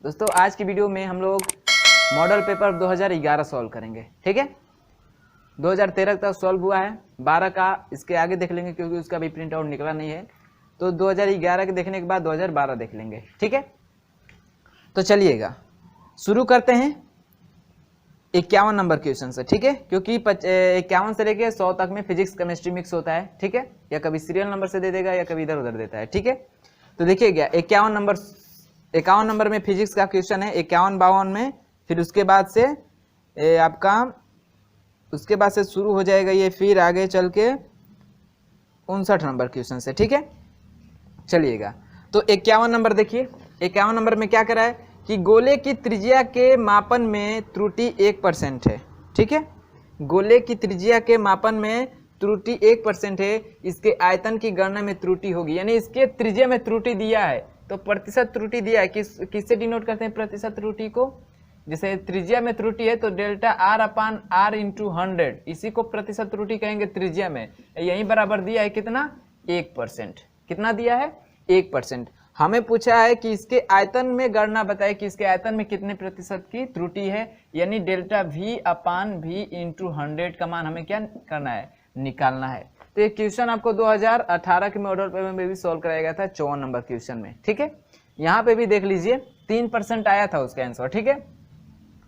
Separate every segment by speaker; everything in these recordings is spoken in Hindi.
Speaker 1: दोस्तों आज की वीडियो में हम लोग मॉडल पेपर 2011 सॉल्व करेंगे। ठीक है, 2013 तक सॉल्व हुआ है, 12 का इसके आगे देख लेंगे क्योंकि उसका भी प्रिंट आउट निकला नहीं है। तो 2011 के देखने के बाद 2012 देख लेंगे। ठीक है, तो चलिएगा शुरू करते हैं 51 नंबर क्वेश्चन से। ठीक है, क्योंकि 51 से लेके 100 तक में फिजिक्स केमिस्ट्री मिक्स होता है। ठीक है, या कभी सीरियल नंबर से दे देगा या कभी इधर उधर देता है। ठीक है, तो देखिएगा 51 नंबर में फिजिक्स का क्वेश्चन है, 51 52 में, फिर उसके बाद से शुरू हो जाएगा ये, फिर आगे चल के 59 नंबर क्वेश्चन से। ठीक है, चलिएगा तो 51 नंबर देखिए। 51 नंबर में क्या करा है कि गोले की त्रिज्या के मापन में त्रुटि 1% है। ठीक है, गोले की त्रिज्या के मापन में त्रुटि 1% है, इसके आयतन की गणना में त्रुटि होगी, यानी इसके त्रिज्या में त्रुटि दिया है तो प्रतिशत त्रुटि दिया है। किससे डिनोट करते हैं प्रतिशत त्रुटि को? जैसे त्रिज्या में त्रुटि है तो delta R upon R into 100, इसी को प्रतिशत त्रुटि कहेंगे त्रिज्या में। यही बराबर दिया है कितना? 1%। कितना दिया है? 1%। हमें पूछा है कि इसके आयतन में गणना बताए कि इसके आयतन में कितने प्रतिशत की त्रुटि है, यानी delta V upon V into 100 का मान हमें क्या करना है? निकालना है। तो ये क्वेश्चन आपको 2018 के मॉडल पेपर में भी सॉल्व कराया गया था 54 नंबर क्वेश्चन में। ठीक है, यहाँ पे भी देख लीजिए 3% आया था उसका आंसर। ठीक है,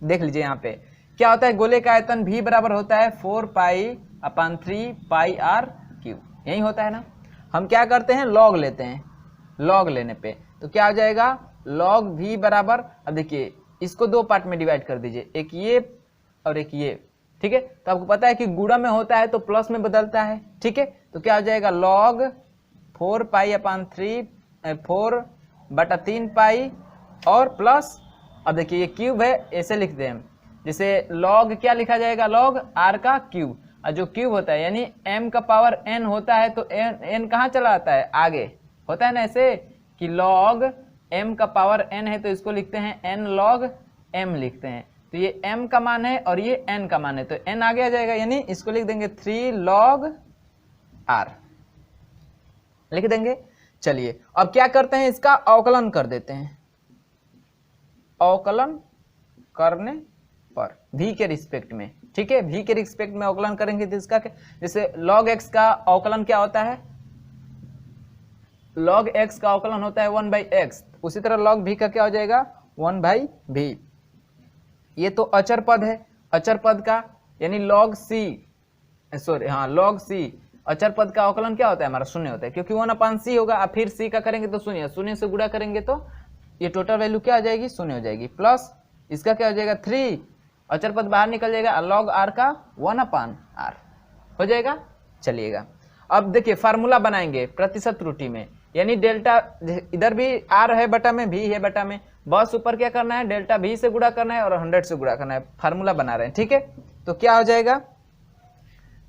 Speaker 1: देख लीजिए यहाँ पे क्या होता है, गोले का आयतन भी बराबर होता है 4 पाई अपान 3 पाई आर क्यूब, यही होता है ना। हम क्या करते हैं, लॉग लेते हैं, लॉग लेने पे तो क्या हो जाएगा, लॉग भी बराबर, अब देखिए इसको दो पार्ट में डिवाइड कर दीजिए, एक ये और एक ये। ठीक है, तो आपको पता है कि गुणा में होता है तो प्लस में बदलता है। ठीक है, तो क्या हो जाएगा, लॉग 4 पाई अपान 4/3 पाई और प्लस, अब देखिए ये क्यूब है, ऐसे लिखते हैं जैसे लॉग क्या लिखा जाएगा, लॉग आर का क्यूब, और जो क्यूब होता है यानी m का पावर n होता है तो n कहाँ चला आता है? आगे होता है ना, ऐसे कि लॉग m का पावर n है तो इसको लिखते हैं n log m लिखते हैं। तो ये m का मान है और ये n का मान है तो n आगे आ जाएगा, यानी इसको लिख देंगे 3 log r लिख देंगे। चलिए अब क्या करते हैं, इसका अवकलन कर देते हैं। अवकलन करने पर v के रिस्पेक्ट में, ठीक है, v के रिस्पेक्ट में अवकलन करेंगे तो इसका क्या, जैसे log x का अवकलन क्या होता है, log x का अवकलन होता है 1/x, उसी तरह log v का क्या हो जाएगा 1/v। ये तो अचर पद है, अचर पद का यानी log c अचर पद का अवकलन क्या होता है हमारा? शून्य होता है, क्योंकि 1/c होगा, अब फिर c का करेंगे तो शून्य से गुणा करेंगे तो ये टोटल वैल्यू क्या हो जाएगी? शून्य हो जाएगी, प्लस इसका क्या हो जाएगा 3, अचर पद बाहर निकल जाएगा, log r का 1/r हो जाएगा। चलिएगा अब देखिए फार्मूला बनाएंगे प्रतिशत त्रुटि में, यानी डेल्टा, इधर भी r है बटा में, भी है बटा में, बस ऊपर क्या करना है, डेल्टा v से गुणा करना है और 100 से गुणा करना है। फार्मूला बना रहे हैं। ठीक है, तो क्या हो जाएगा,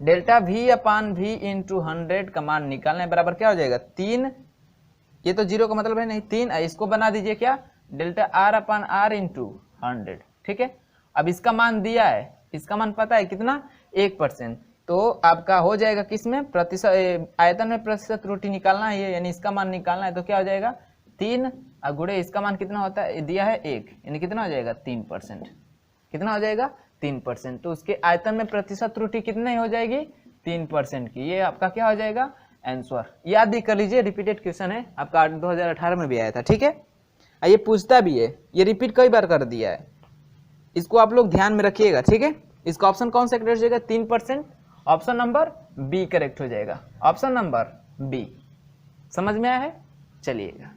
Speaker 1: डेल्टा v अपान v इंटू 100 का मान निकालना है, बराबर क्या हो जाएगा 3, ये तो 0 का मतलब है नहीं 3, इसको बना दीजिए क्या, डेल्टा r अपान r इंटू 100। ठीक है, अब इसका मान दिया है, इसका मान पता है कितना, 1%, तो आपका हो जाएगा किसमें, प्रतिशत आयतन में प्रतिशत त्रुटि निकालना है, यानी इसका मान निकालना है, तो क्या हो जाएगा 3 और गुणे इसका मान कितना होता है, दिया है 1, यानी कितना हो जाएगा 3%, कितना हो जाएगा 3%, तो उसके आयतन में प्रतिशत त्रुटि कितनी हो जाएगी 3% की, ये आपका क्या हो जाएगा आंसर। याद भी कर लीजिए, रिपीटेड क्वेश्चन है आपका, 2018 में भी आया था। ठीक है, ये पूछता भी है, ये रिपीट कई बार कर दिया है, इसको आप लोग ध्यान में रखिएगा। ठीक है, इसका ऑप्शन कौन सा करेक्ट हो जाएगा 3%, ऑप्शन नंबर बी करेक्ट हो जाएगा, ऑप्शन नंबर बी। समझ में आया है? चलिएगा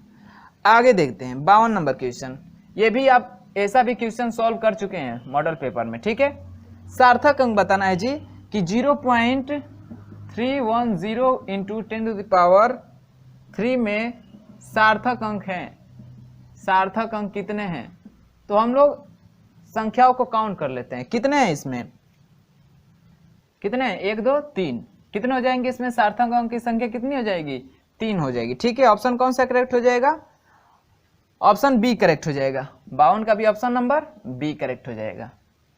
Speaker 1: आगे देखते हैं 52 नंबर क्वेश्चन। ये भी आप ऐसा भी क्वेश्चन सॉल्व कर चुके हैं मॉडल पेपर में। ठीक है, सार्थक अंक बताना है जी कि 0.310 इंटू 10⁻³ में सार्थक अंक हैं। सार्थक अंक कितने हैं? तो हम लोग संख्याओं को काउंट कर लेते हैं, कितने हैं इसमें, कितने हैं, 1 2 3, कितने हो जाएंगे इसमें, सार्थक अंक की संख्या कितनी हो जाएगी, 3 हो जाएगी। ठीक है, ऑप्शन कौन सा करेक्ट हो जाएगा, ऑप्शन बी करेक्ट हो जाएगा, 52 का भी ऑप्शन नंबर बी करेक्ट हो जाएगा।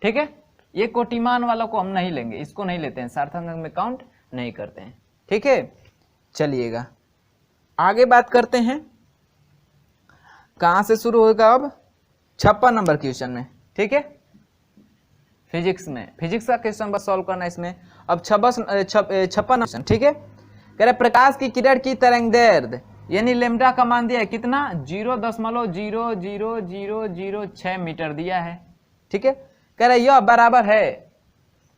Speaker 1: ठीक है, ये कोटिमान वालों को हम नहीं लेंगे, इसको नहीं लेते हैं, सार्थक अंक में काउंट नहीं करते हैं। ठीक है, चलिएगा आगे बात करते हैं, कहां से शुरू होगा अब, 56 नंबर क्वेश्चन में, ठीक है, फिजिक्स में, फिजिक्स का क्वेश्चन बस सॉल्व करना है इसमें। अब 56 क्वेश्चन, ठीक है, कह रहे प्रकाश की किरण की तरंगदैर्ध्य यानी लेमडा का मान दिया है कितना, 0.00006 मीटर दिया है, ठीक है, कह रहे यह बराबर है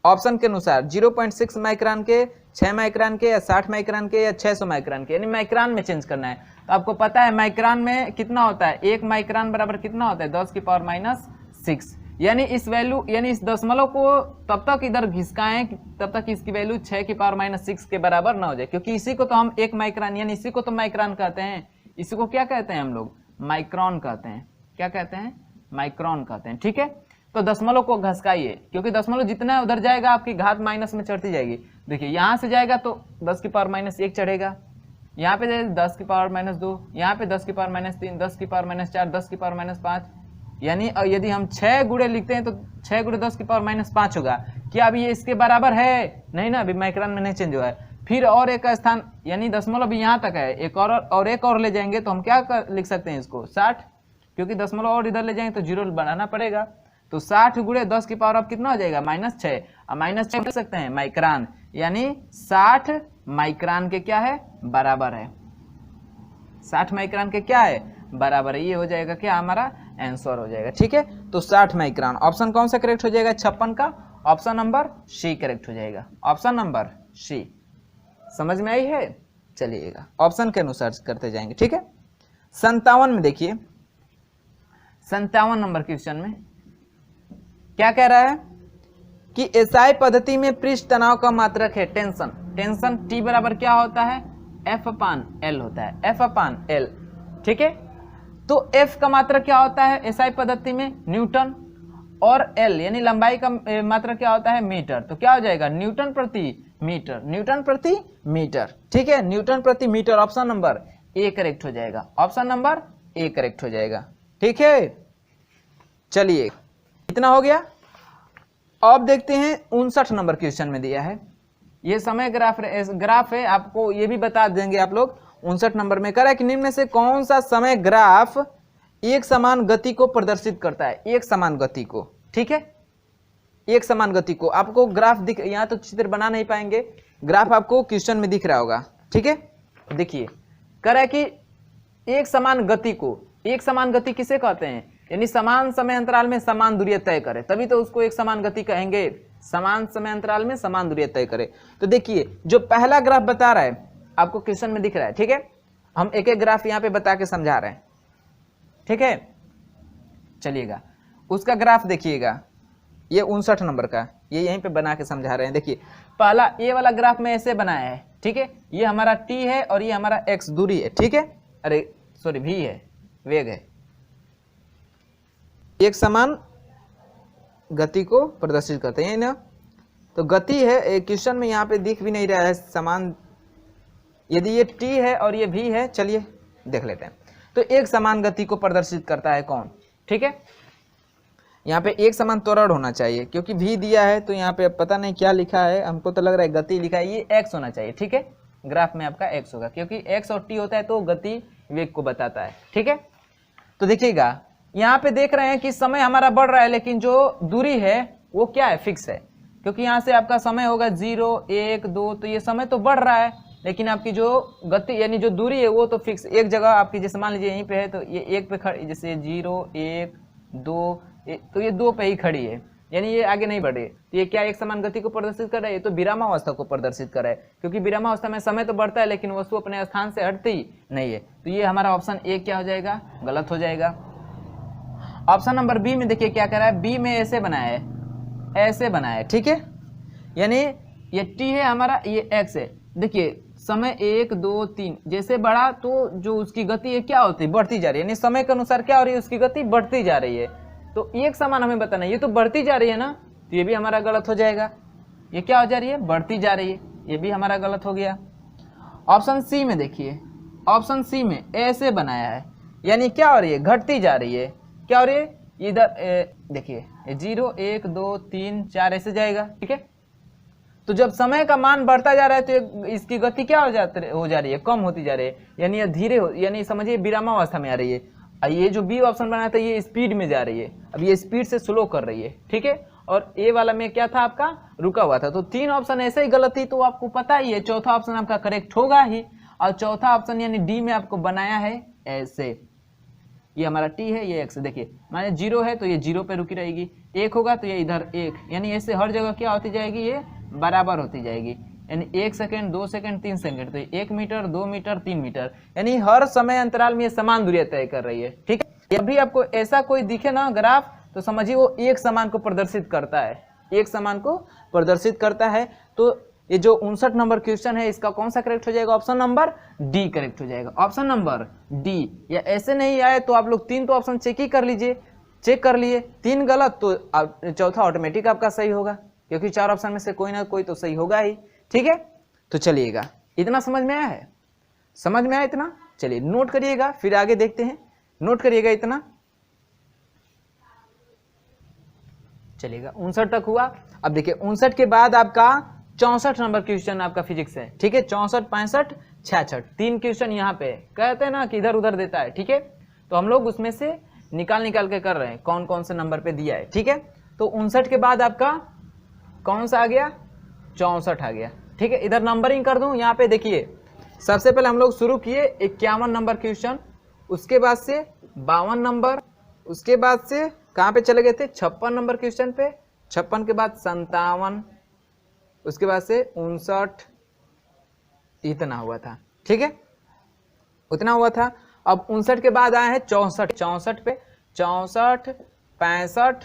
Speaker 1: ऑप्शन के अनुसार 0.6 माइक्रोन के, 6 माइक्रोन के, या 60 माइक्रोन के, या 600 माइक्रोन के, यानी माइक्रोन में चेंज करना है। तो आपको पता है माइक्रोन में कितना होता है, 1 माइक्रोन बराबर कितना होता है, 10⁻⁻⁶, यानी इस वैल्यू, यानी इस दशमलव को तब तक इधर घिसकाएं तब तक इसकी वैल्यू 6⁻⁻6 के बराबर ना हो जाए, क्योंकि इसी को तो हम 1 माइक्रोन, यानी इसी को तो माइक्रोन कहते हैं, इसी को क्या कहते हैं हम लोग, माइक्रोन कहते हैं, क्या कहते हैं, माइक्रोन कहते हैं, ठीक है। तो दशमलव को घसकाइए, क्योंकि दशमलव जितना उधर जाएगा आपकी घात माइनस में चढ़ती जाएगी। देखिए यहाँ से जाएगा तो 10⁻⁻1 चढ़ेगा, यहाँ पे 10⁻⁻2, यहाँ पे 10⁻⁻3, 10⁻⁻4, 10⁻⁻5, यानी यदि हम 6 गुणे लिखते हैं तो 6 गुणे 10⁻⁻5 होगा। क्या अभी ये इसके बराबर है, नहीं ना, अभी माइक्रोन में नहीं चेंज हुआ है। फिर और एक स्थान, यानी दशमलव अभी यहाँ तक है, एक और ले जाएंगे तो हम क्या लिख सकते हैं इसको 60, क्योंकि दशमलव और इधर ले जाएंगे तो 0 बनाना पड़ेगा। तो 60 गुणे 10 की पावर अब कितना हो जाएगा, -6, अब -6 लिख सकते हैं माइक्रोन, यानी 60 माइक्रोन के क्या है, बराबर है, 60 माइक्रोन के क्या है, बराबर है। ये हो जाएगा क्या, हमारा आंसर हो जाएगा, ठीक है। तो 60 माइक्रोन, ऑप्शन कौन सा करेक्ट हो जाएगा, 56 का ऑप्शन नंबर सी करेक्ट हो जाएगा, ऑप्शन नंबर सी। समझ में आई है, चलिएगा ऑप्शन के अनुसार करते जाएंगे, ठीक है। 57 में देखिए, 57 नंबर क्वेश्चन में क्या कह रहा है कि एसआई पद्धति में पृष्ठ तनाव का मात्रक है टेंशन, टेंशन टी बराबर क्या होता है, F/L होता है, F/L, ठीक है। तो F का मात्रक क्या होता है एसआई पद्धति में, न्यूटन, और L यानी लंबाई का मात्रक क्या होता है, मीटर। तो क्या हो जाएगा, न्यूटन प्रति मीटर, न्यूटन प्रति मीटर, ठीक है, न्यूटन प्रति metre, option number A correct हो जाएगा, ऑप्शन नंबर ए करेक्ट हो जाएगा, ठीक है। चलिए इतना हो गया। अब देखते हैं 59 नंबर क्वेश्चन में दिया है, ये समय ग्राफ है, आपको ये भी बता देंगे आप लोग। 59 नंबर में कह रहा है कि निम्न में से कौन सा समय ग्राफ एक समान गति को प्रदर्शित करता है, एक समान गति को, ठीक है, एक समान गति को। आपको ग्राफ दिख, यहाँ तो चित्र बना नहीं पाएंगे, ग्राफ आपको क्वेश्चन में दिख रहा होगा, ठीक है। देखिए कह रहा है कि एक समान गति को, एक समान गति किसे कहते हैं, यानी समान समय अंतराल में समान दूरी तय करे, तभी तो उसको एक समान गति कहेंगे, समान समय अंतराल में समान दूरी तय करे। तो देखिए जो पहला ग्राफ बता रहा है आपको क्वेश्चन में दिख रहा है, ठीक है, हम एक एक ग्राफ यहाँ पे बता के समझा रहे हैं, ठीक है। चलिएगा उसका ग्राफ देखिएगा, ये 59 नंबर का, ये यहीं पे बना के समझा रहे हैं। देखिए पहला ये वाला ग्राफ में ऐसे बनाया है, ठीक है, ये हमारा t है और ये हमारा x दूरी है, ठीक है, अरे सॉरी v है, वेग है, एक समान गति को प्रदर्शित करते हैं ना। तो गति है, क्वेश्चन में यहाँ पे दिख भी नहीं रहा है समान, यदि ये t है और ये v है, चलिए देख लेते हैं। तो एक समान गति को प्रदर्शित करता है कौन, ठीक है, यहाँ पे एक समान त्वरण होना चाहिए, क्योंकि v दिया है तो यहाँ पे पता नहीं क्या लिखा है, हमको तो लग रहा है गति लिखा है, ये x होना चाहिए, ठीक है, ग्राफ में आपका x होगा, क्योंकि x और t होता है तो गति वेग को बताता है, ठीक है। तो देखिएगा यहाँ पे देख रहे हैं कि समय हमारा बढ़ रहा है, लेकिन जो दूरी है वो क्या है, फिक्स है, क्योंकि यहाँ से आपका समय होगा 0, 1, 2, तो ये समय तो बढ़ रहा है, लेकिन आपकी जो गति यानी जो दूरी है वो तो फिक्स, एक जगह आपकी, जैसे मान लीजिए यहीं पे है तो ये 1 पे खड़ी, जैसे 0, 1, 2, तो ये 2 पे ही खड़ी है, यानी ये आगे नहीं बढ़े, तो ये क्या एक समान गति को प्रदर्शित कर रहा है, ये तो विरामावस्था को प्रदर्शित कर रहा है, क्योंकि विरामावस्था में समय तो बढ़ता है लेकिन वस्तु अपने स्थान से हटती नहीं है। तो ये हमारा ऑप्शन ए क्या हो जाएगा, गलत हो जाएगा। ऑप्शन नंबर बी में देखिए क्या कह रहा है, बी में ऐसे बनाया है, ऐसे बनाया है, ठीक है, यानी ये t है हमारा, ये x है। देखिए समय 1, 2, 3 जैसे बढ़ा तो जो उसकी गति है क्या होती है, बढ़ती जा रही है, यानी समय के अनुसार क्या हो रही है, उसकी गति बढ़ती जा रही है। तो एक समान हमें बताना है, ये तो बढ़ती जा रही है ना, तो ये भी हमारा गलत हो जाएगा, ये क्या हो जा रही है, बढ़ती जा रही है, ये भी हमारा गलत हो गया। ऑप्शन सी में देखिए, ऑप्शन सी में ऐसे बनाया है, यानी क्या हो रही है, घटती जा रही है, क्या हो रही है, इधर देखिए 0, 1, 2, 3, 4 ऐसे जाएगा, ठीक है। तो जब समय का मान बढ़ता जा रहा है तो इसकी गति क्या हो जा रही है, कम होती जा रही है, यानी ये धीरे हो, यानी समझिए विरामावस्था में आ रही है। और ये जो बी ऑप्शन बनाया था ये स्पीड में जा रही है, अब ये स्पीड से स्लो कर रही है, ठीक है। और ए वाला में क्या था आपका, रुका हुआ था। तो 3 ऑप्शन ऐसे ही गलत थी, तो आपको पता ही है चौथा ऑप्शन आपका करेक्ट होगा ही। और चौथा ऑप्शन यानी डी में आपको बनाया है ऐसे, ये हमारा टी है, ये एक्स, देखिए माने 0 है तो ये 0 पे रुकी रहेगी, 1 होगा तो ये इधर 1, यानी ऐसे हर जगह क्या होती जाएगी, ये बराबर होती जाएगी, यानी 1 सेकेंड 2 सेकेंड 3 सेकेंड, तो 1 मीटर 2 मीटर 3 मीटर, यानी हर समय अंतराल में ये समान दूरी तय कर रही है, ठीक है। अभी आपको ऐसा कोई दिखे ना ग्राफ तो समझिए वो एक समान को प्रदर्शित करता है, एक समान को प्रदर्शित करता है। तो ये जो 59 नंबर क्वेश्चन है इसका कौन सा करेक्ट हो जाएगा, ऑप्शन नंबर डी करेक्ट हो जाएगा, ऑप्शन नंबर डी। या ऐसे नहीं आए तो आप लोग 3 तो ऑप्शन चेक ही कर लीजिए, चेक कर लिए 3 गलत तो चौथा ऑटोमेटिक आपका सही होगा, क्योंकि 4 ऑप्शन में से कोई ना कोई तो सही होगा ही, ठीक है। तो चलिएगा, इतना समझ में आया है, समझ में आया इतना, चलिए नोट करिएगा फिर आगे देखते हैं, नोट करिएगा इतना, चलिएगा 59 तक हुआ। अब देखिए 59 के बाद आपका 64 नंबर क्वेश्चन आपका फिजिक्स है, ठीक है। 64 65 66 3 क्वेश्चन यहाँ पे कहते हैं ना कि इधर उधर देता है, ठीक है। तो हम लोग उसमें से निकाल के कर रहे हैं कौन कौन से नंबर पे दिया है, ठीक है। तो 59 के बाद आपका कौन सा आ गया, 64 आ गया, ठीक है। इधर नंबरिंग कर दूं, यहाँ पे देखिए सबसे पहले हम लोग शुरू किए 51 नंबर क्वेश्चन, उसके बाद से 52 नंबर, उसके बाद से कहाँ पे चले गए थे 56 नंबर क्वेश्चन पे, 56 के बाद 57, उसके बाद से 59, इतना हुआ था, ठीक है, उतना हुआ था। अब 59 के बाद आए हैं 64, 64 पे 64 65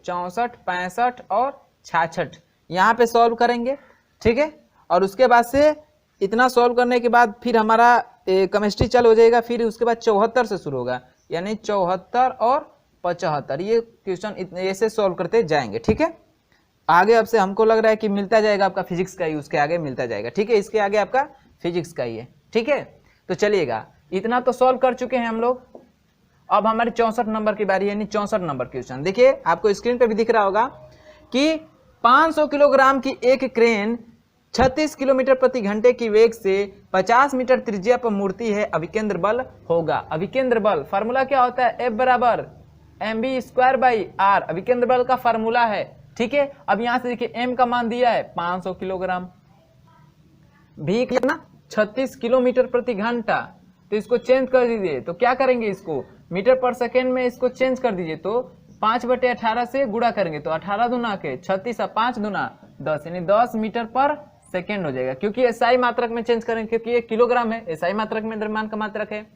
Speaker 1: 64 65 और 66 यहाँ पे सॉल्व करेंगे, ठीक है। और उसके बाद से इतना सॉल्व करने के बाद फिर हमारा केमिस्ट्री चालू हो जाएगा, फिर उसके बाद 74 से शुरू होगा, यानी 74 और 75 ये क्वेश्चन ऐसे सॉल्व करते जाएंगे, ठीक है। आगे अब से हमको लग रहा है कि मिलता जाएगा आपका फिजिक्स का ही, उसके आगे मिलता जाएगा, ठीक है, इसके आगे आपका फिजिक्स का ही है, ठीक है। तो चलिएगा इतना तो सॉल्व कर चुके हैं हम लोग, अब हमारे 64 नंबर की बारी है, यानी 64 नंबर क्वेश्चन। देखिए आपको स्क्रीन पे भी दिख रहा होगा कि 500 किलोग्राम की एक क्रेन 36 किलोमीटर प्रति घंटे की वेग से 50 मीटर त्रिज्या पर मुड़ती है, अभिकेंद्र बल होगा। अभिकेंद्र बल फार्मूला क्या होता है, F बराबर mv²/r अभिकेंद्र बल का फार्मूला है, ठीक है। अब यहां से देखिए m का मान दिया है 500 किलोग्राम, v कितना 36 किलोमीटर प्रति घंटा, तो इसको चेंज कर दीजिए, तो क्या करेंगे इसको मीटर पर सेकेंड में इसको चेंज कर दीजिए, तो 5/18 से गुणा करेंगे तो 18 दूना के 36 और 5 दूना 10, यानी 10 मीटर पर सेकेंड हो जाएगा। क्योंकि एसआई मात्रक में चेंज करेंगे, क्योंकि ये किलोग्राम है, एसआई मात्रक में द्रव्यमान का मात्रक है,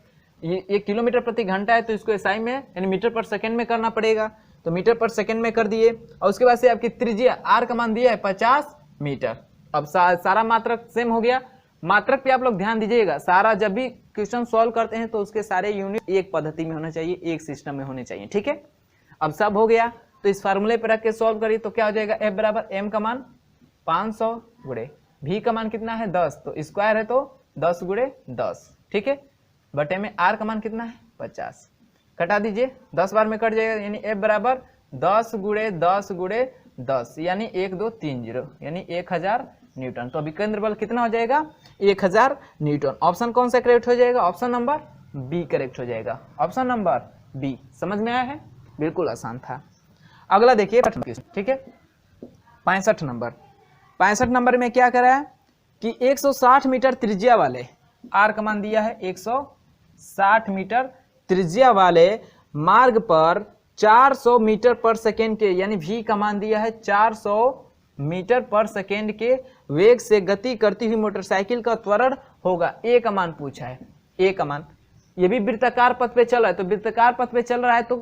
Speaker 1: ये किलोमीटर प्रति घंटा है, तो इसको एसआई में यानी मीटर पर सेकेंड में करना पड़ेगा, तो मीटर पर सेकेंड में कर दिए। और उसके बाद से आपकी त्रिज्या आर का मान दिया है 50 मीटर। अब सारा मात्रक सेम हो गया। मात्रक पे आप लोग ध्यान दीजिएगा, सारा जब भी क्वेश्चन सॉल्व करते हैं तो उसके सारे यूनिट एक पद्धति में होना चाहिए, एक सिस्टम में होने चाहिए, ठीक है। अब सब हो गया, तो इस फार्मूले पर रख के सॉल्व करिए, तो क्या हो जाएगा F बराबर m का मान 500 गुणे v का मान कितना है 10, तो स्क्वायर है तो 10 गुणे 10, ठीक है, बटे में r का मान कितना है 50, कटा दीजिए 10 बार में कट जाएगा, यानी F बराबर 10 गुणे 10 गुणे 10 यानी 1230 यानी 1000 न्यूटन। तो अभिकेंद्र बल कितना हो जाएगा 1000 न्यूटन। ऑप्शन कौन सा करेक्ट हो जाएगा, ऑप्शन नंबर बी करेक्ट हो जाएगा, ऑप्शन नंबर बी। समझ में आया है, बिल्कुल आसान था। अगला देखिए, ठीक है, 65 नंबर में क्या करा है कि 160 मीटर त्रिज्या वाले, आर का मान दिया है 160 मीटर त्रिज्या वाले मार्ग पर 400 मीटर पर सेकेंड के, यानी v का मान दिया है 400 मीटर पर सेकेंड के वेग से गति करती हुई मोटरसाइकिल का त्वरण होगा। ए का मान पूछा है, ए का मान, ये भी वृत्ताकार पथ पे चल रहा है, तो वृत्ताकार पथ पे चल रहा है तो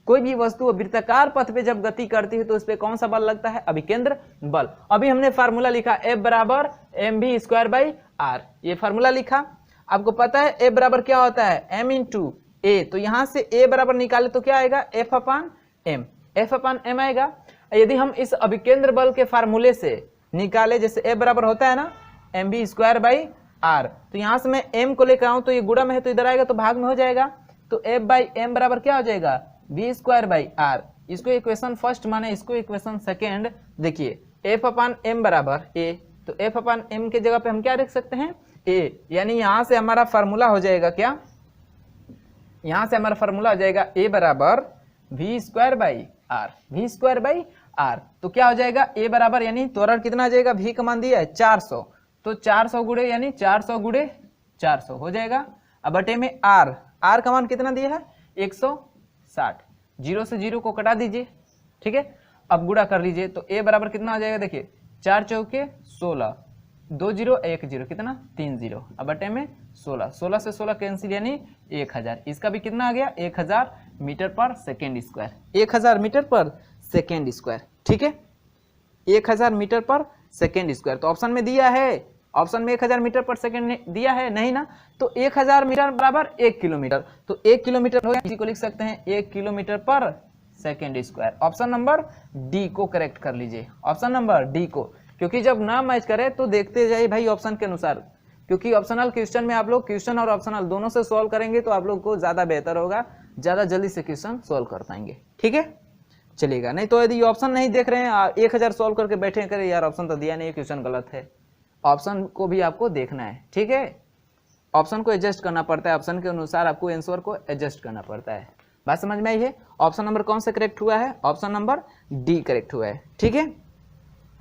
Speaker 1: कोई भी वस्तु वृत्ताकार पथ पे जब गति करती है तो उस पे कौन सा बल लगता है, अभिकेंद्र बल। अभी हमने फार्मूला लिखा F बराबर mv²/r, ये फार्मूला लिखा। आपको पता है F बराबर क्या होता है, m इंटू ए, तो यहां से A बराबर निकाले तो क्या आएगा F/m, F/m आएगा। यदि हम इस अभिकेंद्र बल के फार्मूले से निकाले, जैसे F बराबर होता है ना mv²/r, तो यहां से मैं m को लेकर आऊं तो ये गुणा में है तो इधर आएगा तो भाग में हो जाएगा, तो F/m बराबर क्या हो जाएगा v²/r। इसको इक्वेशन फर्स्ट माने, इसको इक्वेशन सेकेंड। देखिए F/m बराबर a, तो F/m के जगह पे हम क्या रख सकते हैं a, यानी यहां से हमारा फार्मूला हो जाएगा क्या यहां से हमारा फॉर्मूला आ जाएगा ए बराबर V square by R, V square by R. तो क्या हो जाएगा ए बराबर यानी त्वरण कितना आ जाएगा, वी का मान दिया है 400, तो 400 गुणे यानी 400 गुणे 400 हो जाएगा। अब बटे में आर, आर का मान कितना दिया है 160, 0 से 0 को कटा दीजिए, ठीक है। अब गुणा कर लीजिए तो ए बराबर कितना आ जाएगा, देखिए 4 चौके 16, 2 0 1 0 कितना 3 0, अब बटे में 16, 16 से 16 कैंसिल यानी 1000, इसका भी कितना आ गया 1000 मीटर पर सेकेंड स्क्वायर, 1000 मीटर पर सेकेंड स्क्वायर, ठीक है, 1000 मीटर पर सेकेंड स्क्वायर। तो ऑप्शन में दिया है, ऑप्शन में 1000 मीटर पर सेकेंड दिया है नहीं ना, तो 1000 मीटर बराबर 1 किलोमीटर, तो 1 किलोमीटर हो गया, इसी को लिख सकते हैं 1 किलोमीटर पर second square. Option number D को करेक्ट कर लीजिए, ऑप्शन नंबर डी को, क्योंकि जब ना मैच करे तो देखते जाइए भाई ऑप्शन के अनुसार, क्योंकि ऑप्शनल क्वेश्चन में आप लोग क्वेश्चन और ऑप्शनल दोनों से सॉल्व करेंगे तो आप लोग को ज्यादा बेहतर होगा, ज्यादा जल्दी से क्वेश्चन सॉल्व कर पाएंगे, ठीक है, चलेगा। नहीं तो यदि ऑप्शन नहीं देख रहे हैं 1000 सॉल्व करके बैठे करें, यार ऑप्शन तो दिया नहीं, क्वेश्चन गलत है, ऑप्शन को भी आपको देखना है, ठीक है, ऑप्शन को एडजस्ट करना पड़ता है, ऑप्शन के अनुसार आपको आंसर को एडजस्ट करना पड़ता है। बात समझ में आई है? ऑप्शन नंबर कौन सा करेक्ट हुआ है, ऑप्शन नंबर डी करेक्ट हुआ है, ठीक है।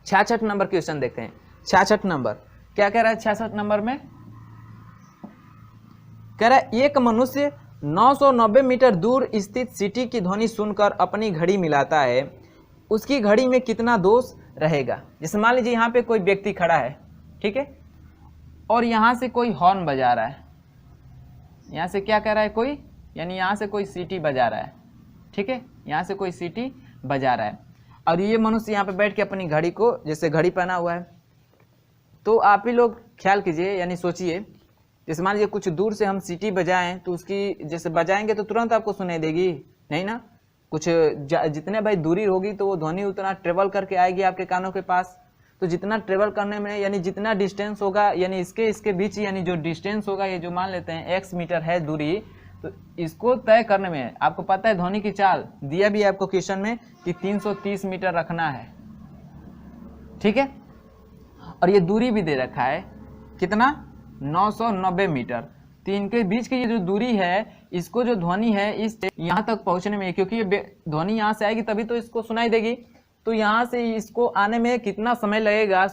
Speaker 1: 66 नंबर क्वेश्चन देखते हैं। 66 नंबर क्या कह रहा है, 66 नंबर में कह रहा है एक मनुष्य 990 मीटर दूर स्थित सिटी की ध्वनि सुनकर अपनी घड़ी मिलाता है, उसकी घड़ी में कितना दोष रहेगा। जैसे मान लीजिए यहाँ पे कोई व्यक्ति खड़ा है, ठीक है, और यहाँ से कोई हॉर्न बजा रहा है, यहाँ से क्या कह रहा है कोई, यानी यहाँ से कोई सीटी बजा रहा है, ठीक है, यहाँ से कोई सीटी बजा रहा है, और ये मनुष्य यहाँ पे बैठ के अपनी घड़ी को, जैसे घड़ी पहना हुआ है, तो आप ही लोग ख्याल कीजिए, यानी सोचिए, जैसे मान लीजिए कुछ दूर से हम सीटी बजाएं तो उसकी जैसे बजाएंगे तो तुरंत आपको सुनाई देगी नहीं ना, कुछ जितने भाई दूरी होगी तो वो ध्वनि उतना ट्रेवल करके आएगी आपके कानों के पास, तो जितना ट्रेवल करने में यानी जितना डिस्टेंस होगा, यानी इसके बीच यानी जो डिस्टेंस होगा, ये जो मान लेते हैं x मीटर है दूरी, तो इसको तय करने में आपको पता है ध्वनि की चाल दिया भी है आपको क्वेश्चन में कि 330 मीटर रखना है, ठीक है, और ये दूरी भी दे रखा है कितना 990 मीटर। तो इनके बीच की ये जो दूरी है, इसको जो ध्वनि है इस यहाँ तक पहुंचने में, क्योंकि ये ध्वनि यहाँ से आएगी तभी तो इसको सुनाई देगी, तो यहाँ से इसको आने में कितना समय लगेगा,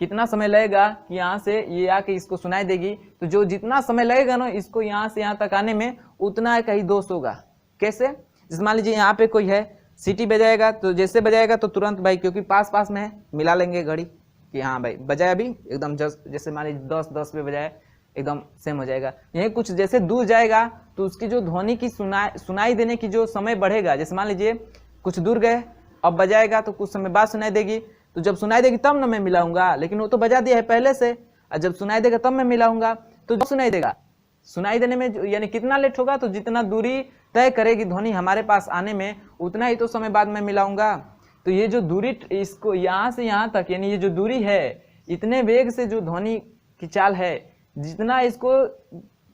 Speaker 1: कितना समय लगेगा कि यहाँ से ये आके इसको सुनाई देगी, तो जो जितना समय लगेगा ना इसको यहाँ से यहाँ तक आने में, उतना का ही दोष होगा। कैसे, जैसे मान लीजिए यहाँ पे कोई है सीटी बजाएगा, तो जैसे बजाएगा तो तुरंत भाई, क्योंकि पास पास में है, मिला लेंगे घड़ी कि हाँ भाई बजाया भी एकदम जैसे मान लीजिए 10 पे बजाया एकदम सेम हो जाएगा। यही कुछ जैसे दूर जाएगा तो उसकी जो ध्वनि की सुनाई देने की जो समय बढ़ेगा, जैसे मान लीजिए कुछ दूर गए, अब बजाएगा तो कुछ समय बाद सुनाई देगी, तो जब सुनाई देगी तब ना मैं मिलाऊंगा, लेकिन वो तो बजा दिया है पहले से, और जब सुनाई देगा तब मैं मिलाऊंगा, तो जब सुनाई देगा, सुनाई देने में यानी कितना लेट होगा, तो जितना दूरी तय करेगी ध्वनि हमारे पास आने में, उतना ही तो समय बाद मैं मिलाऊंगा। तो ये जो दूरी इसको यहाँ से यहाँ तक, यानी ये जो दूरी है, इतने वेग से जो ध्वनि की चाल है, जितना इसको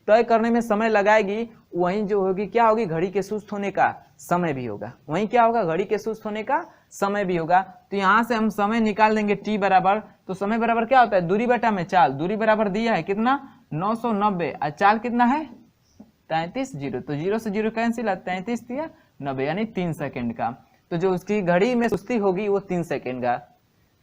Speaker 1: तय करने में समय लगाएगी, वहीं जो होगी क्या होगी, घड़ी के सुस्त होने का समय भी होगा, वहीं क्या होगा, घड़ी के सुस्त होने का समय भी होगा। तो यहाँ से हम समय निकाल देंगे टी बराबर, तो समय बराबर क्या होता है, दूरी बटा में चाल, दूरी बराबर दिया है कितना 990, और चाल कितना है 33 0, तो 0 से 0 कैंसिल, 33 दिया 90 यानी 3 सेकेंड का। तो जो उसकी घड़ी में सुस्ती होगी वो 3 सेकेंड का,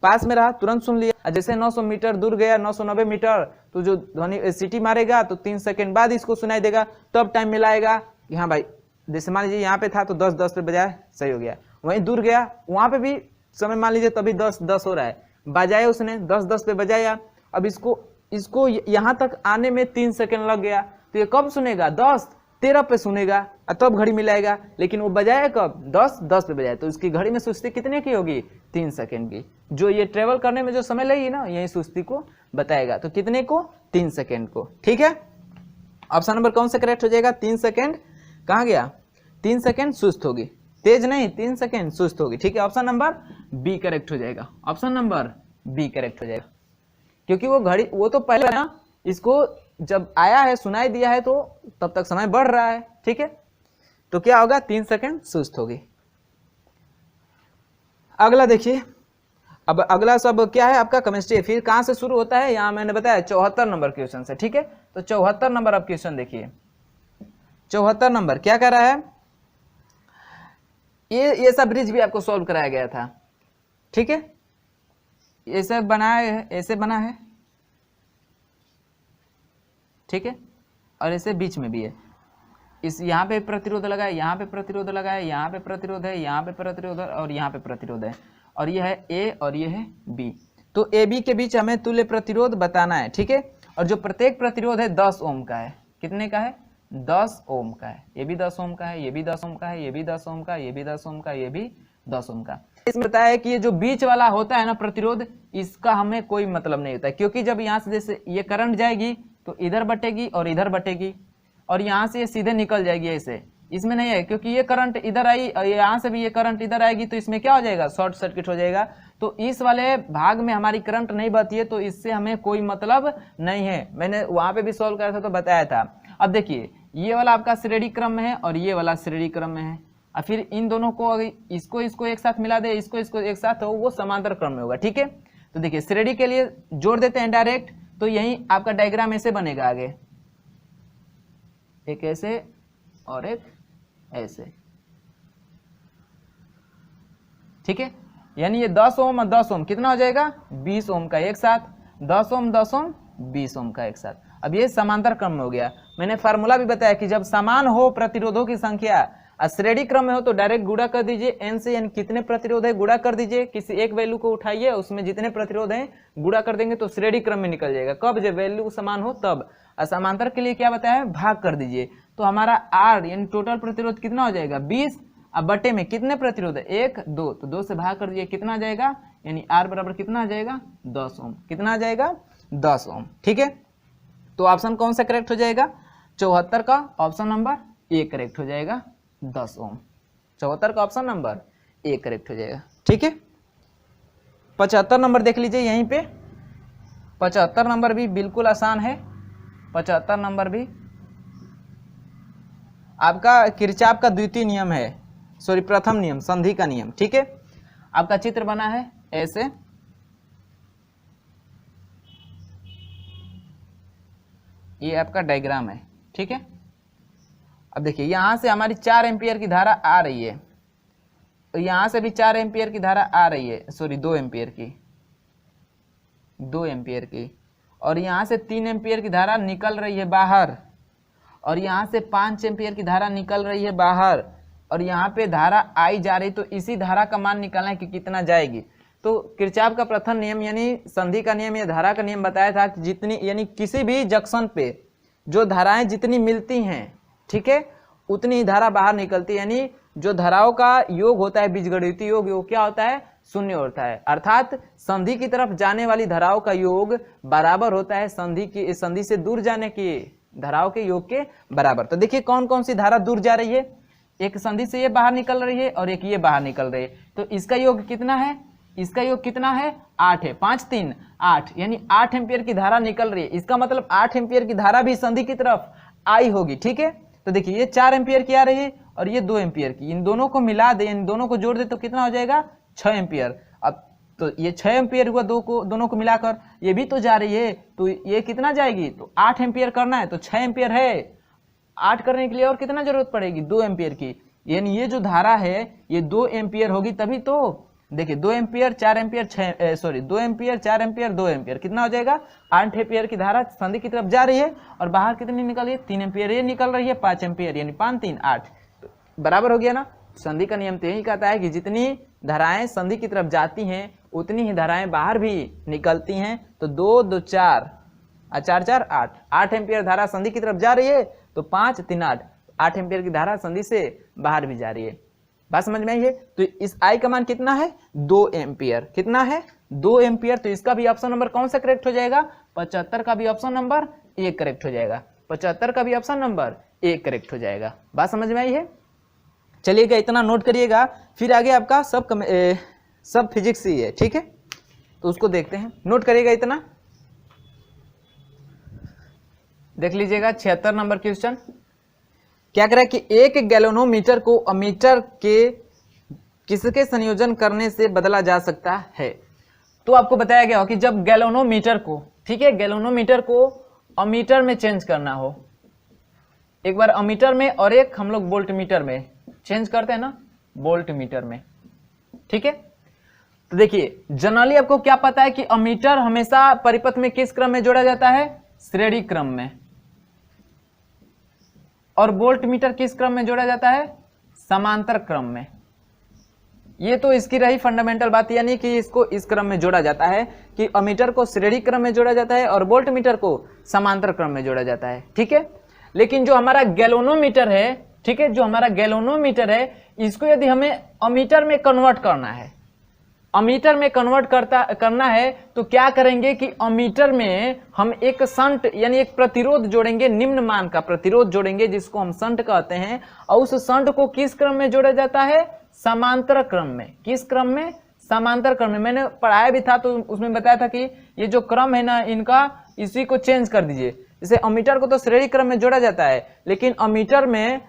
Speaker 1: पास में रहा तुरंत सुन लिया। जैसे 900 मीटर दूर गया, 990 मीटर, तो जो ध्वनि सीटी मारेगा तो 3 सेकेंड बाद इसको सुनाई देगा, तब टाइम मिलाएगा कि हाँ भाई, जैसे मान लीजिए यहाँ पे था तो 10 पे बजाया, सही हो गया, वहीं दूर गया वहां पे भी समय मान लीजिए तभी 10 हो रहा है, बजाया उसने 10 पे बजाया, अब इसको यहाँ तक आने में 3 सेकेंड लग गया, तो ये कब सुनेगा 13 पे सुनेगा, तब घड़ी मिलाएगा, लेकिन वो बजाया कब 10 पे बजाया, तो इसकी घड़ी में सुस्ती कितने की होगी 3 सेकेंड की, जो ये ट्रेवल करने में जो समय लगेगी ना, यही सुस्ती को बताएगा, तो कितने को 3 सेकेंड को, ठीक है। ऑप्शन नंबर कौन सा करेक्ट हो जाएगा, 3 सेकेंड, कहाँ गया 3 सेकेंड सुस्त होगी, तेज नहीं 3 सेकेंड सुस्त होगी, ठीक है, ऑप्शन नंबर बी करेक्ट हो जाएगा, ऑप्शन नंबर बी करेक्ट हो जाएगा, क्योंकि वो घड़ी वो तो पहले ना, इसको जब आया है सुनाई दिया है तो तब तक समय बढ़ रहा है, ठीक है, तो क्या होगा 3 सेकेंड सुस्त होगी। अगला देखिए, अब अगला सब क्या है आपका केमिस्ट्री, फिर कहां से शुरू होता है, यहां मैंने बताया 74 नंबर क्वेश्चन से, ठीक है, तो 74 नंबर आप क्वेश्चन देखिए, 74 नंबर क्या कह रहा है, ये सब ब्रिज भी आपको सॉल्व कराया गया था, ठीक है, ऐसे बनाया है, ऐसे बना है, ठीक है, और ऐसे बीच में भी है, इस यहाँ पे प्रतिरोध लगा है, यहाँ पे प्रतिरोध लगा है, यहाँ पे प्रतिरोध है, यहाँ पे प्रतिरोध है और यहाँ पे प्रतिरोध है, और ये है ए और ये है बी। तो ए बी के बीच हमें तुल्य प्रतिरोध बताना है, ठीक है, और जो प्रत्येक प्रतिरोध है 10 ओम का है, कितने का है, 10 ओम का है, ये भी 10 ओम का है, ये भी 10 ओम का है, ये भी 10 ओम का, ये भी 10 ओम का, ये भी 10 ओम का। इसमें बताया है कि ये जो बीच वाला होता है ना प्रतिरोध, इसका हमें कोई मतलब नहीं होता है, क्योंकि जब यहाँ से जैसे ये करंट जाएगी तो इधर बटेगी और इधर बटेगी, और यहाँ से ये सीधे निकल जाएगी ऐसे, इसमें नहीं है, क्योंकि ये करंट इधर आई और यहाँ से भी ये करंट इधर आएगी, तो इसमें क्या हो जाएगा, शॉर्ट सर्किट हो जाएगा। तो इस वाले भाग में हमारी करंट नहीं बहती है, तो इससे हमें कोई मतलब नहीं है। मैंने वहां पे भी सॉल्व करा था तो बताया था। अब देखिए ये वाला आपका श्रेणी क्रम में है और ये वाला श्रेणी क्रम में है, और फिर इन दोनों को अगर इसको एक साथ मिला दे, इसको एक साथ हो, वो समांतर क्रम में होगा, ठीक है। तो देखिए श्रेणी के लिए जोड़ देते हैं डायरेक्ट, तो यही आपका डायग्राम ऐसे बनेगा, आगे एक ऐसे और एक ऐसे, ठीक है, यानी ये 10 ओम और 10 ओम कितना हो जाएगा, 20 ओम का एक साथ, 10 ओम 10 ओम 20 ओम का एक साथ। अब ये समांतर क्रम में हो गया। मैंने फार्मूला भी बताया कि जब समान हो प्रतिरोधों की संख्या, श्रेणी क्रम में हो तो डायरेक्ट गुणा कर दीजिए n से, यानी कितने प्रतिरोध है गुणा कर दीजिए, किसी एक वैल्यू को उठाइए उसमें जितने प्रतिरोध हैं गुणा कर देंगे तो श्रेणी क्रम में निकल जाएगा। कब, जब वैल्यू समान हो तब। समांतर के लिए क्या बताया है, भाग कर दीजिए, तो हमारा R यानी टोटल प्रतिरोध कितना हो जाएगा 20, अब बटे में कितने प्रतिरोध है 1 2, तो 2 से भाग कर दीजिए, कितना आ जाएगा, यानी R बराबर कितना आ जाएगा 10 ओम, कितना आ जाएगा 10 ओम, ठीक है। तो ऑप्शन कौन सा करेक्ट हो जाएगा, 74 का ऑप्शन नंबर ए करेक्ट हो जाएगा, 10 ओम। 74 का ऑप्शन नंबर ए करेक्ट हो जाएगा, ठीक है। 75 नंबर देख लीजिए यहीं पे, 75 नंबर भी बिल्कुल आसान है। 75 नंबर भी आपका किरचॉफ का द्वितीय नियम है, सॉरी प्रथम नियम, संधि का नियम, ठीक है। आपका चित्र बना है ऐसे, ये आपका डायग्राम है, ठीक है। अब देखिए यहां से हमारी 4 एम्पियर की धारा आ रही है, तो यहां से भी 4 एम्पियर की धारा आ रही है, सॉरी 2 एम्पियर की, 2 एम्पियर की, और यहां से 3 एम्पियर की धारा निकल रही है बाहर, और यहां से 5 एम्पियर की धारा निकल रही है बाहर, और यहाँ पे धारा आई जा रही, तो इसी धारा का मान निकालना है कि कितना जाएगी। तो किरचॉफ का प्रथम नियम यानी संधि का नियम या धारा का नियम बताया था कि जितनी, यानी किसी भी जंक्शन पे जो धाराएं जितनी मिलती हैं, ठीक है, उतनी ही धारा बाहर निकलती है, यानी जो धाराओं का योग होता है बीजगणितीय योग, वो क्या होता है, शून्य होता है, अर्थात संधि की तरफ जाने वाली धाराओं का योग बराबर होता है संधि से दूर जाने की धाराओं के योग के बराबर। तो देखिए कौन कौन सी धारा दूर जा रही है, एक संधि से ये बाहर निकल रही है और एक ये बाहर निकल रही है, तो इसका योग कितना है, इसका योग कितना है 8 है, 5 3 8, यानी 8 एम्पियर की धारा निकल रही है। इसका मतलब 8 एम्पियर की धारा भी संधि की तरफ आई होगी, ठीक है। तो देखिए ये 4 एम्पियर की आ रही है और ये 2 एम्पियर की, इन दोनों को मिला दे, इन दोनों को जोड़ दे तो कितना हो जाएगा 6 एम्पियर। अब तो ये 6 एम्पियर हुआ, दोनों को मिलाकर, ये भी तो जा रही है, तो ये कितना जाएगी, तो 8 एम्पियर करना है तो 6 एम्पियर है, 8 करने के लिए और कितना जरूरत पड़ेगी 2 एम्पियर की, यानी ये जो धारा है ये 2 एम्पियर होगी तभी तो। देखिए 2 ampere 4 ampere 2 ampere 4 ampere 2 ampere कितना हो जाएगा 8 एम्पियर की धारा संधि की तरफ जा रही है और बाहर कितनी निकल रही है 3 एम्पियर ये निकल रही है, 5 एम्पियर यानी 5 3 8, तो बराबर हो गया ना। संधि का नियम तो यही कहता है कि जितनी धाराएं संधि की तरफ जाती हैं उतनी ही धाराएं बाहर भी निकलती हैं। तो 2 2 4 4 4 8, 8 एम्पियर धारा संधि की तरफ जा रही है तो 5 3 8, 8 एम्पियर की धारा संधि से बाहर भी जा रही है। बात समझ में आई है। तो इस आई का मान कितना है 2 एम्पियर, कितना है 2 एम्पियर। तो इसका भी ऑप्शन नंबर कौन सा करेक्ट हो जाएगा 75 का भी ऑप्शन नंबर ए करेक्ट हो जाएगा, 75 का भी ऑप्शन नंबर ए करेक्ट हो जाएगा। बात समझ में आई है। चलिएगा इतना नोट करिएगा, फिर आगे आपका सब फिजिक्स ही है, ठीक है, तो उसको देखते हैं। नोट करिएगा इतना, देख लीजिएगा 76 नंबर क्वेश्चन क्या कह रहा है कि एक गैल्वेनोमीटर को अमीटर के किसके संयोजन करने से बदला जा सकता है। तो आपको बताया गया हो कि जब गैल्वेनोमीटर को, ठीक है, गैल्वेनोमीटर को अमीटर में चेंज करना हो, एक बार अमीटर में और एक हम लोग वोल्ट मीटर में चेंज करते हैं ना, वोल्ट मीटर में, ठीक है। तो देखिए जनरली आपको क्या पता है कि अमीटर हमेशा परिपथ में किस क्रम में जोड़ा जाता है, श्रेणी क्रम में, और वोल्ट मीटर किस क्रम में जोड़ा जाता है, समांतर क्रम में। ये तो इसकी रही फंडामेंटल बात, यानी कि इसको इस क्रम में जोड़ा जाता है कि अमीटर को श्रेणी क्रम में जोड़ा जाता है और वोल्ट मीटर को समांतर क्रम में जोड़ा जाता है, ठीक है। लेकिन जो हमारा गैल्वेनोमीटर है, ठीक है, जो हमारा गैल्वेनोमीटर है, इसको यदि हमें अमीटर में कन्वर्ट करना है, अमीटर में कन्वर्ट करना है तो क्या करेंगे कि अमीटर में हम एक शंट यानी एक प्रतिरोध जोड़ेंगे, निम्न मान का प्रतिरोध जोड़ेंगे जिसको हम शंट कहते हैं, और उस शंट को किस क्रम में जोड़ा जाता है, समांतर क्रम में। किस क्रम में, समांतर क्रम में। मैंने पढ़ाया भी था तो उसमें बताया था कि ये जो क्रम है ना इनका, इसी को चेंज कर दीजिए। जैसे अमीटर को तो श्रेणी क्रम में जोड़ा जाता है, लेकिन अमीटर में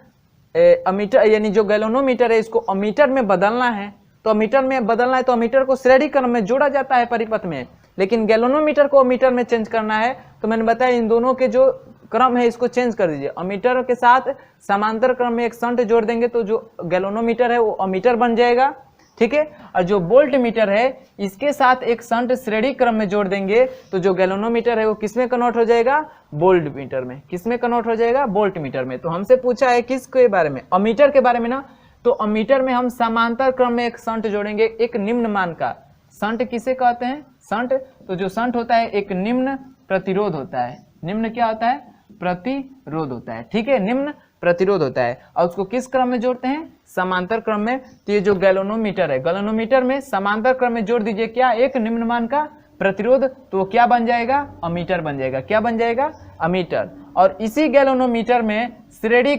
Speaker 1: अमीटर यानी जो गैल्वेनोमीटर है इसको अमीटर में बदलना है, तो अमीटर में बदलना है तो अमीटर को श्रेणी क्रम में जोड़ा जाता है परिपथ में, लेकिन गैल्वेनोमीटर को अमीटर में चेंज करना है। तो मैंने बताया इन दोनों के जो क्रम है इसको चेंज कर दीजिए। अमीटर के साथ समांतर क्रम में एक शंट जोड़ देंगे तो जो गैल्वेनोमीटर है वो अमीटर बन जाएगा, ठीक है। और जो वोल्ट मीटर है इसके साथ एक शंट श्रेणी क्रम में जोड़ देंगे तो जो गैल्वेनोमीटर है वो किसमें कन्वर्ट हो जाएगा, वोल्ट मीटर में। किसमें कन्वर्ट हो जाएगा, वोल्ट मीटर में। तो हमसे पूछा है किसके बारे में, अमीटर के बारे में ना, तो अमीटर में हम समांतर क्रम में एक शंट जोड़ेंगे, एक निम्न मान का। शंट किसे कहते हैं, शंट, तो जो शंट होता है एक निम्न प्रतिरोध होता है। निम्न क्या होता है, प्रतिरोध होता है, ठीक है, निम्न प्रतिरोध होता है। और उसको किस क्रम में जोड़ते हैं, समांतर क्रम में। तो ये जो गैल्वेनोमीटर है, गैल्वेनोमीटर में समांतर क्रम में जोड़ दीजिए क्या, एक निम्न मान का प्रतिरोध, तो वो क्या बन जाएगा, अमीटर बन जाएगा। क्या बन जाएगा, अमीटर। और इसी गैल्वेनोमीटर में श्रेणी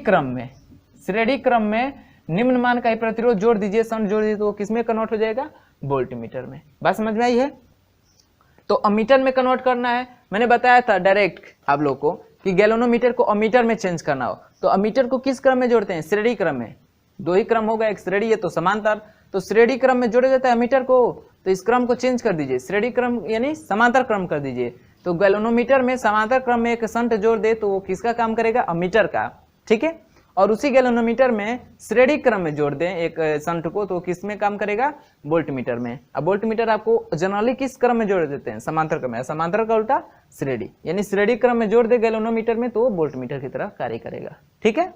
Speaker 1: क्रम में निम्न मान का ही प्रतिरोध जोड़ दीजिए, शंट जोड़ दीजिए, तो वो किसमें कन्वर्ट हो जाएगा, वोल्ट मीटर में। बात समझ में आई है। तो अमीटर में कन्वर्ट करना है, मैंने बताया था डायरेक्ट आप लोग को कि गैल्वेनोमीटर को अमीटर में चेंज करना हो तो अमीटर को किस क्रम में जोड़ते हैं, श्रेणी क्रम में। दो ही क्रम होगा, एक श्रेणी है तो समांतर, तो श्रेणी क्रम में जोड़ा जाता है अमीटर को। तो इस क्रम को चेंज कर दीजिए, श्रेणी क्रम यानी समांतर क्रम कर दीजिए। तो गैल्वेनोमीटर में समांतर क्रम में एक शंट जोड़ दे तो वो किसका काम करेगा, अमीटर का, ठीक है। और उसी गैल्वेनोमीटर में श्रेणी क्रम में जोड़ दें एक शंट को तो किस में काम करेगा, वोल्ट मीटर में। अब वोल्ट मीटर आपको जनरली किस क्रम में जोड़ देते हैं, समांतर क्रम में। समांतर का उल्टा श्रेणी, यानी श्रेणी क्रम में जोड़ दे गैल्वेनोमीटर में तो वो वोल्ट मीटर की तरह कार्य करेगा, ठीक है।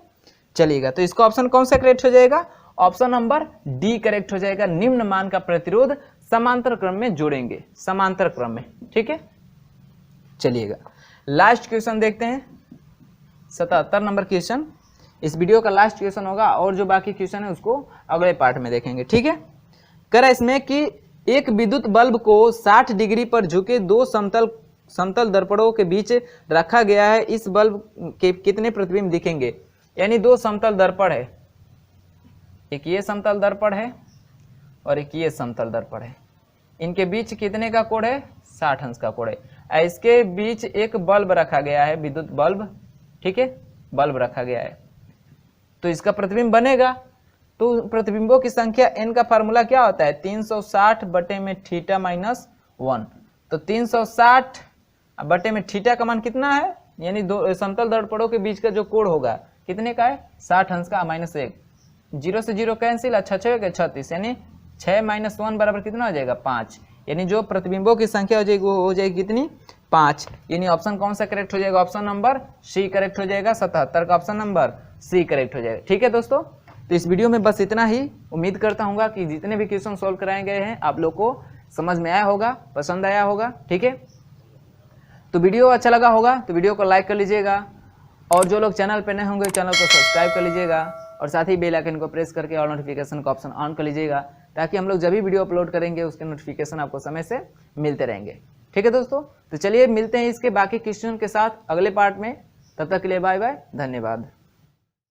Speaker 1: चलिएगा, तो इसका ऑप्शन कौन सा करेक्ट हो जाएगा, ऑप्शन नंबर डी करेक्ट हो जाएगा। निम्न मान का प्रतिरोध समांतर क्रम में जोड़ेंगे, समांतर क्रम में, ठीक है। चलिएगा लास्ट क्वेश्चन देखते हैं, 77 नंबर क्वेश्चन। इस वीडियो का लास्ट क्वेश्चन होगा और जो बाकी क्वेश्चन है उसको अगले पार्ट में देखेंगे, ठीक है। कह रहा है इसमें कि एक विद्युत बल्ब को 60 डिग्री पर झुके दो समतल दर्पणों के बीच रखा गया है, इस बल्ब के कितने प्रतिबिंब दिखेंगे। यानी दो समतल दर्पण है, एक ये समतल दर्पण है और एक ये समतल दर्पण है, इनके बीच कितने का कोण है, 60 अंश का कोण है। इसके बीच एक बल्ब रखा गया है, विद्युत बल्ब, ठीक है, बल्ब रखा गया है, तो इसका प्रतिबिंब बनेगा। तो प्रतिबिंबों की संख्या n का फार्मूला क्या होता है, 360 बटे में थीटा माइनस 1। तो 360 बटे में थीटा का मान कितना है, यानी दो समतल दर्पणों के बीच का जो कोण होगा कितने का है, 60 अंश का, माइनस 1, 0 से 0 कैंसिल, 36, यानी 6 माइनस 1 बराबर कितना हो जाएगा, 5। यानी जो प्रतिबिंबों की संख्या हो जाएगी वो हो जाएगी कितनी, 5। यानी ऑप्शन कौन सा करेक्ट हो जाएगा, ऑप्शन नंबर सी करेक्ट हो जाएगा। 77 का ऑप्शन नंबर सी करेक्ट हो जाएगा, ठीक है दोस्तों। तो इस वीडियो में बस इतना ही। उम्मीद करता हूँ कि जितने भी क्वेश्चन सॉल्व कराए गए हैं आप लोग को समझ में आया होगा, पसंद आया होगा, ठीक है। तो वीडियो अच्छा लगा होगा तो वीडियो को लाइक कर लीजिएगा, और जो लोग चैनल पर नए होंगे चैनल को सब्सक्राइब कर लीजिएगा, और साथ ही बेल आइकन को प्रेस करके ऑल नोटिफिकेशन का ऑप्शन ऑन कर लीजिएगा, ताकि हम लोग जब भी वीडियो अपलोड करेंगे उसके नोटिफिकेशन आपको समय से मिलते रहेंगे, ठीक है दोस्तों। तो चलिए मिलते हैं इसके बाकी क्वेश्चन के साथ अगले पार्ट में, तब तक के लिए बाय बाय, धन्यवाद।